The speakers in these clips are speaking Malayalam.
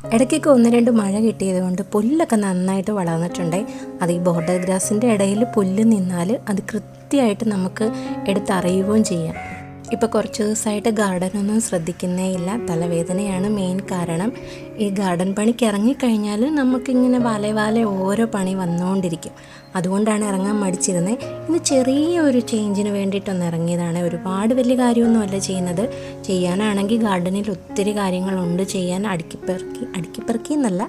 ഇടയ്ക്കൊക്കെ ഒന്ന് രണ്ട് മഴ കിട്ടിയത് കൊണ്ട് പുല്ലൊക്കെ നന്നായിട്ട് വളർന്നിട്ടുണ്ട്. അത് ഈ ബോർഡർ ഗ്രാസിൻ്റെ ഇടയിൽ പുല്ല് നിന്നാൽ അത് കൃത്യമായിട്ട് നമുക്ക് എടുത്തറിയുകയും ചെയ്യാം. ഇപ്പോൾ കുറച്ച് ദിവസമായിട്ട് ഗാർഡനൊന്നും ശ്രദ്ധിക്കുന്നേ ഇല്ല. തലവേദനയാണ് മെയിൻ കാരണം. ഈ ഗാർഡൻ പണിക്ക് ഇറങ്ങിക്കഴിഞ്ഞാൽ നമുക്കിങ്ങനെ വാലെ ഓരോ പണി വന്നുകൊണ്ടിരിക്കും. അതുകൊണ്ടാണ് ഇറങ്ങാൻ മടിച്ചിരുന്നത്. ഇന്ന് ചെറിയൊരു ചേഞ്ചിന് വേണ്ടിയിട്ടൊന്ന് ഇറങ്ങിയതാണ്. ഒരുപാട് വലിയ കാര്യമൊന്നുമല്ല ചെയ്യുന്നത്. ചെയ്യാനാണെങ്കിൽ ഗാർഡനിൽ ഒത്തിരി കാര്യങ്ങളുണ്ട് ചെയ്യാൻ. അടുക്കിപ്പെറുക്കി എന്നല്ല,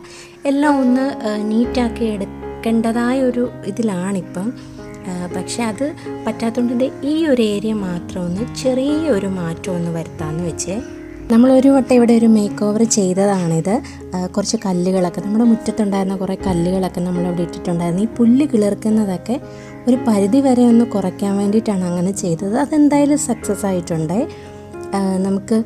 എല്ലാം ഒന്ന് നീറ്റാക്കി എടുക്കേണ്ടതായ ഒരു ഇതിലാണിപ്പം. പക്ഷെ അത് പറ്റാത്തതുകൊണ്ട് ഈ ഒരു ഏരിയ മാത്രം ഒന്ന് ചെറിയൊരു മാറ്റം ഒന്ന് വരുത്താമെന്ന് വെച്ച് നമ്മളൊരു വട്ടം ഇവിടെ ഒരു മേക്ക് ഓവർ ചെയ്തതാണിത്. കുറച്ച് കല്ലുകളൊക്കെ നമ്മുടെ മുറ്റത്തുണ്ടായിരുന്ന കുറേ കല്ലുകളൊക്കെ നമ്മളവിടെ ഇട്ടിട്ടുണ്ടായിരുന്നു. ഈ പുല്ല് കിളിർക്കുന്നതൊക്കെ ഒരു പരിധി വരെ ഒന്ന് കുറയ്ക്കാൻ വേണ്ടിയിട്ടാണ് അങ്ങനെ ചെയ്തത്. അതെന്തായാലും സക്സസ് ആയിട്ടുണ്ട്. നമുക്ക്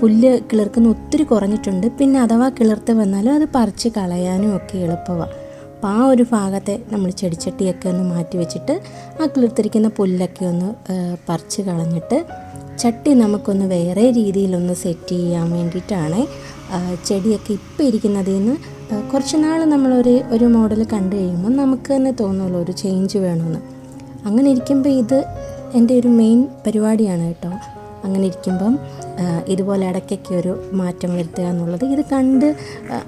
പുല്ല് കിളിർക്കുന്ന ഒത്തിരി കുറഞ്ഞിട്ടുണ്ട്. പിന്നെ അഥവാ കിളിർത്ത് വന്നാലും അത് പറിച്ച് കളയാനും ഒക്കെ എളുപ്പമാണ്. അപ്പോൾ ആ ഒരു ഭാഗത്തെ നമ്മൾ ചെടിച്ചട്ടിയൊക്കെ ഒന്ന് മാറ്റി വെച്ചിട്ട് ആ കിളിർത്തിരിക്കുന്ന പുല്ലൊക്കെ ഒന്ന് പറിച്ച് കളഞ്ഞിട്ട് ചട്ടി നമുക്കൊന്ന് വേറെ രീതിയിലൊന്ന് സെറ്റ് ചെയ്യാൻ വേണ്ടിയിട്ടാണ്. ചെടിയൊക്കെ ഇപ്പോൾ ഇരിക്കുന്നതിൽ നിന്ന് കുറച്ച് നാൾ നമ്മളൊരു മോഡൽ കണ്ടു കഴിയുമ്പോൾ നമുക്ക് തന്നെ തോന്നുമല്ലോ ഒരു ചേഞ്ച് വേണമെന്ന്. അങ്ങനെ ഇരിക്കുമ്പോൾ ഇത് എൻ്റെ ഒരു മെയിൻ പരിപാടിയാണ് കേട്ടോ. അങ്ങനെ ഇരിക്കുമ്പം ഇതുപോലെ ഇടയ്ക്കൊക്കെ ഒരു മാറ്റം വരുത്തുക എന്നുള്ളത്, ഇത് കണ്ട്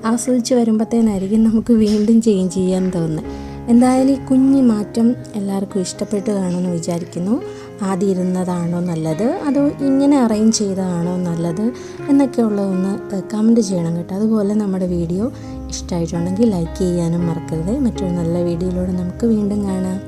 ആസ്വദിച്ച് വരുമ്പോഴത്തേനായിരിക്കും നമുക്ക് വീണ്ടും ചേഞ്ച് ചെയ്യാൻ തോന്നുന്നത്. എന്തായാലും ഈ കുഞ്ഞു മാറ്റം എല്ലാവർക്കും ഇഷ്ടപ്പെട്ട് കാണുമെന്ന് വിചാരിക്കുന്നു. ആദ്യം ഇരുന്നതാണോ നല്ലത്, അതോ ഇങ്ങനെ അറേഞ്ച് ചെയ്തതാണോ നല്ലത് എന്നൊക്കെ ഉള്ളതൊന്ന് കമൻറ്റ് ചെയ്യണം കേട്ടോ. അതുപോലെ നമ്മുടെ വീഡിയോ ഇഷ്ടമായിട്ടുണ്ടെങ്കിൽ ലൈക്ക് ചെയ്യാനും മറക്കരുത്. മറ്റൊരു നല്ല വീഡിയോയിലൂടെ നമുക്ക് വീണ്ടും കാണാം.